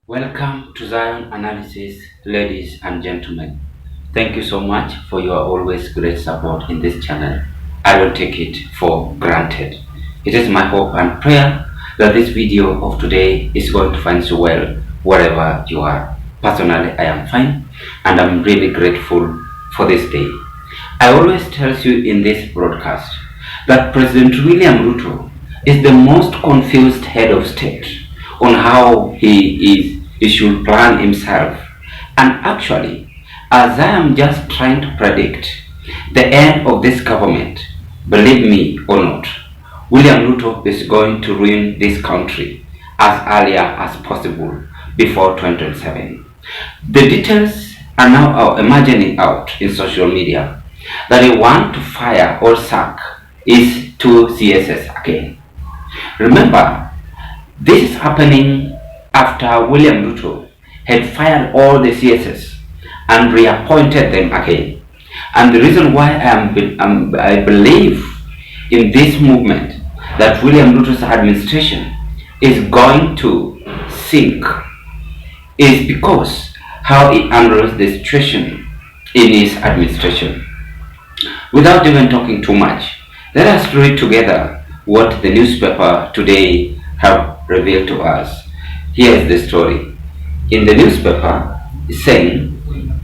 Welcome to Zion Analysis, ladies and gentlemen. Thank you so much for your always great support in this channel. I don't take it for granted. It is my hope and prayer that this video of today is going to find you well wherever you are. Personally, I am fine and I'm really grateful for this day. I always tell you in this broadcast that President William Ruto is the most confused head of state on how he should plan himself. And actually, as I am just trying to predict the end of this government, believe me or not, William Ruto is going to ruin this country as earlier as possible before 2027. The details are now emerging out in social media that they want to fire or sack his two CSS again. Remember, this is happening after William Ruto had fired all the CSS and reappointed them again. And the reason why I believe in this movement that William Ruto's administration is going to sink is because how he handles the situation in his administration. Without even talking too much, let us read together what the newspaper today have revealed to us. Here is the story. In the newspaper, it's saying,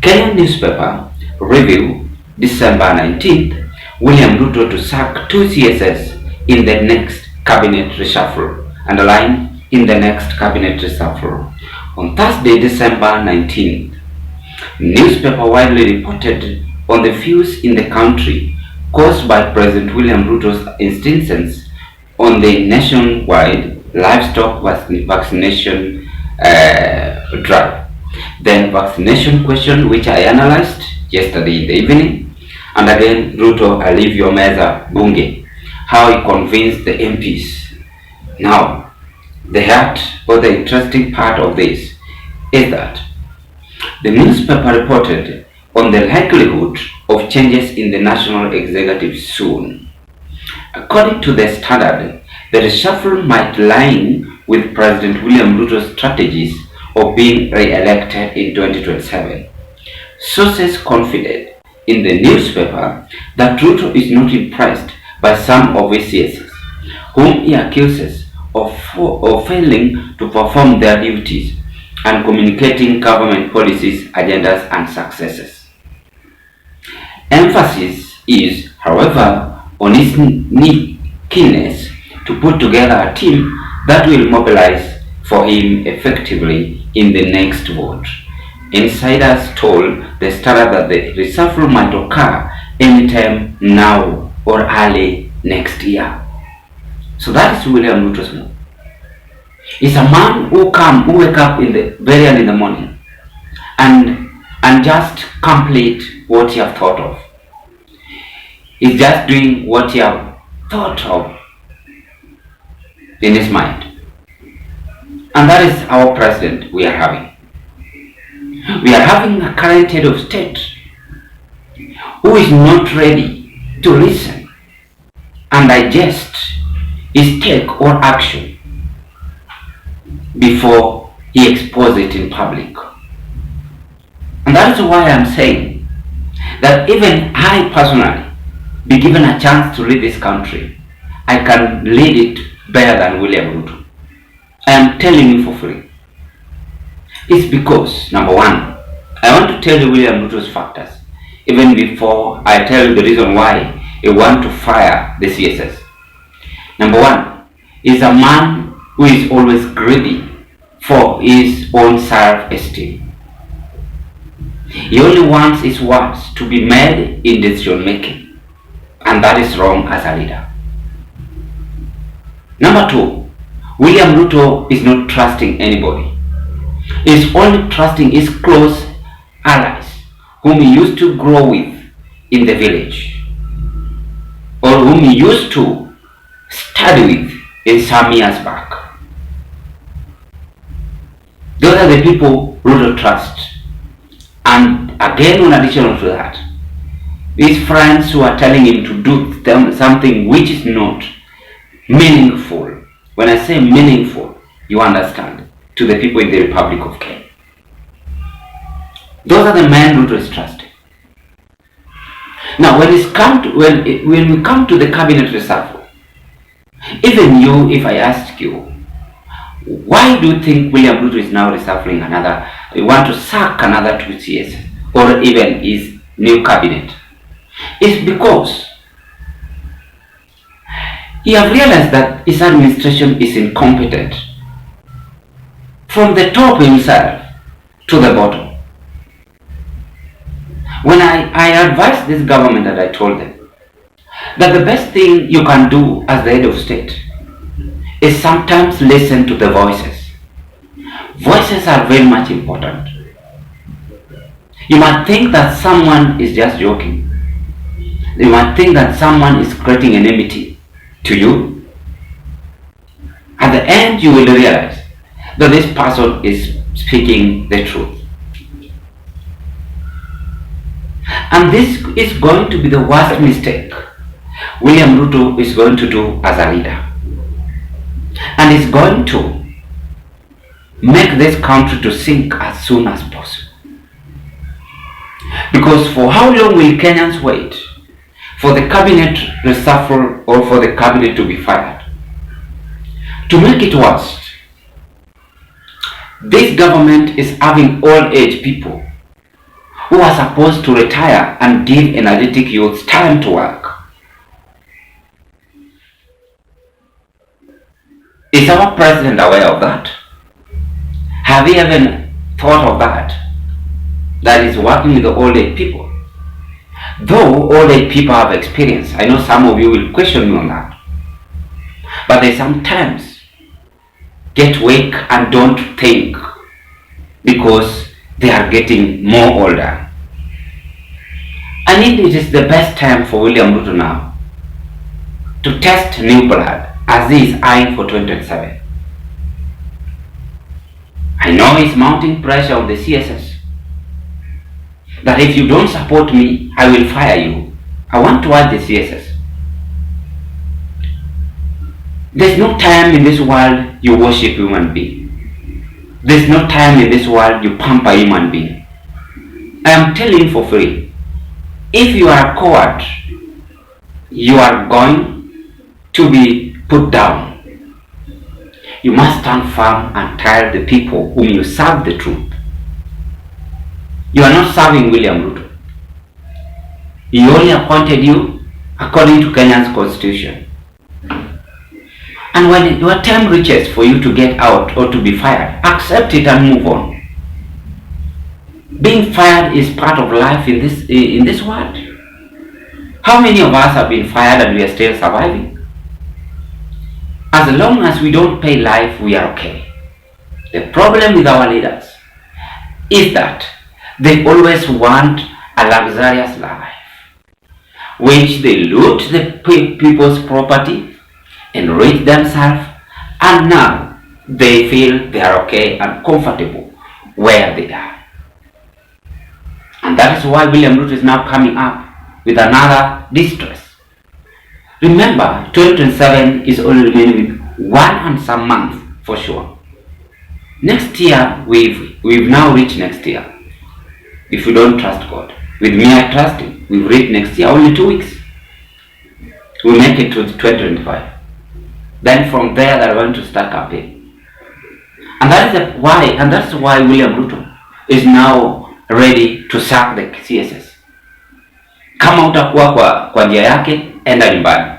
Kenyan newspaper review December 19th, William Ruto to sack two CSS in the next cabinet reshuffle. Underline, in the next cabinet reshuffle. On Thursday, December 19th, newspaper widely reported on the fears in the country caused by President William Ruto's insistence on the nationwide livestock vaccination drive. Then vaccination question, which I analyzed yesterday in the evening. And again, Ruto, I leave your meza bunge, how he convinced the MPs. Now, the heart or the interesting part of this is that the newspaper reported on the likelihood of changes in the national executive soon. According to the Standard, the reshuffle might align with President William Ruto's strategies of being re-elected in 2027. Sources confided in the newspaper that Ruto is not impressed by some of his CSs, whom he accuses of failing to perform their duties and communicating government policies, agendas, and successes. Emphasis is, however, on his keenness to put together a team that will mobilize for him effectively in the next vote. Insiders told the Standard that the reshuffle might occur anytime now or early next year. So that is William Ruto's move. He's a man who wake up in the very early in the morning and just complete what he have thought of. He's just doing what he have thought of in his mind. And that is our president we are having. We are having a current head of state who is not ready to listen and digest his take or action before he exposes it in public. And that is why I am saying that even I personally be given a chance to lead this country, I can lead it better than William Ruto. I am telling you for free. It's because, number one, I want to tell you William Ruto's factors, even before I tell you the reason why he want to fire the CSS. Number one, is a man who is always greedy for his own self-esteem. He only wants his words to be made in decision making, and that is wrong as a leader. Number two, William Ruto is not trusting anybody. He is only trusting his close allies, whom he used to grow with in the village, or whom he used to study with in some years back. Those are the people Ruto trusts. And again, in addition to that, his friends who are telling him to do something which is not meaningful. When I say meaningful, you understand. to the people in the Republic of Kenya. Those are the men Ruto is trusting. Now, when we come to the cabinet reshuffle, even you, if I ask you, why do you think William Ruto is now reshuffling you want to sack another 2 CS or even his new cabinet? It's because he have realized that his administration is incompetent from the top himself to the bottom. When I advised this government, and I told them that the best thing you can do as the head of state is sometimes listen to the voices. Voices are very much important. You might think that someone is just joking. You might think that someone is creating enmity to you. At the end, you will realize that this person is speaking the truth. And this is going to be the worst mistake William Ruto is going to do as a leader. And is going to make this country to sink as soon as possible. Because for how long will Kenyans wait for the cabinet reshuffle or for the cabinet to be fired? To make it worse, this government is having old age people who are supposed to retire and give energetic youths time to work. Is our president aware of that? Have he even thought of that? That is working with the old age people. Though old age people have experience, I know some of you will question me on that. But they sometimes get weak and don't think because they are getting more older. And it is the best time for William Ruto now to test new blood as he is eyeing for 2027. I know he's mounting pressure on the CSS that if you don't support me, I will fire you. I want to ask the CSS. There's no time in this world you worship human being. There's no time in this world you pamper human being. I am telling you for free. If you are a coward, you are going to be put down. You must stand firm and tell the people whom you serve the truth. You are not serving William Ruto. He only appointed you according to Kenya's constitution. And when your time reaches for you to get out or to be fired, accept it and move on. Being fired is part of life in this world. How many of us have been fired and we are still surviving? As long as we don't pay life, we are okay. The problem with our leaders is that they always want a luxurious life, which they loot the people's property, enrich themselves, and now they feel they are okay and comfortable where they are. And that is why William Ruto is now coming up with another distress. Remember, 2027 is only remaining with 1 and some months for sure. Next year, we've now reached next year. If you don't trust God, with me I trust Him. We've reached next year, only 2 weeks. We'll make it to 2025. Then from there, they're going to start campaign. And that's why William Ruto is now ready to sack the CSS. Kama utakuwa kwa njia yake, enda nyumbani.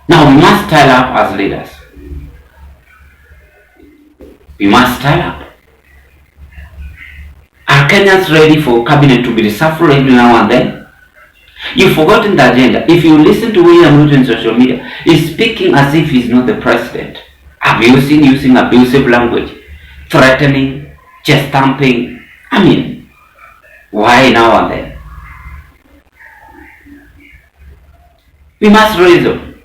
Now we must style up as leaders. We must style up. Are Kenyans ready for cabinet to be reshuffled every now and then? You've forgotten the agenda. If you listen to William Ruto in social media, he's speaking as if he's not the president. Using abusive language, threatening, chest thumping. I mean, why now and then? We must reason.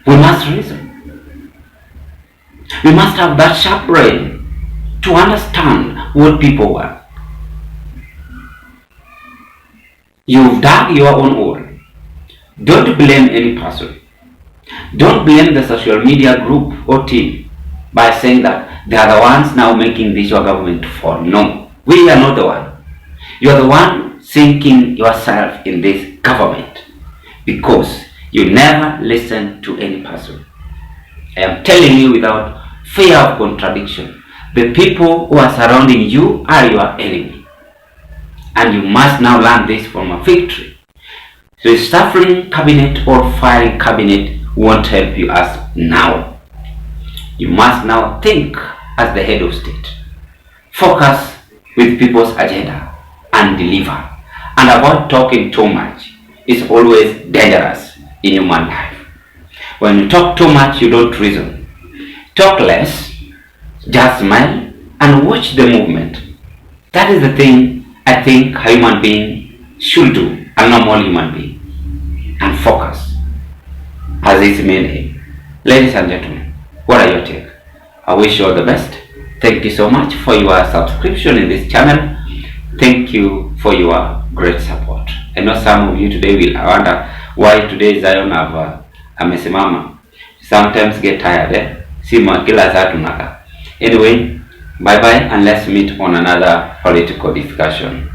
We must reason. We must have that sharp brain to understand what people want. You've dug your own hole. Don't blame any person. Don't blame the social media group or team by saying that they are the ones now making this your government to fall. No, we are not the one. You are the one sinking yourself in this government because you never listen to any person. I am telling you without fear of contradiction, the people who are surrounding you are your enemy. And you must now learn this from a victory. The reshuffling cabinet or firing cabinet won't help you as now. You must now think as the head of state. Focus with people's agenda and deliver. And avoid talking too much. It's always dangerous in human life. When you talk too much, you don't reason. Talk less, just smile and watch the movement. That is the thing I think a human being should do, a normal human being. And focus as its main aim. Ladies and gentlemen, what are your take? I wish you all the best. Thank you so much for your subscription in this channel. Thank you for your great support. I know some of you today will wonder why today Zion have amesimama. Sometimes get tired, Sima kila saa tunaka. Anyway, bye bye and let's meet on another political discussion.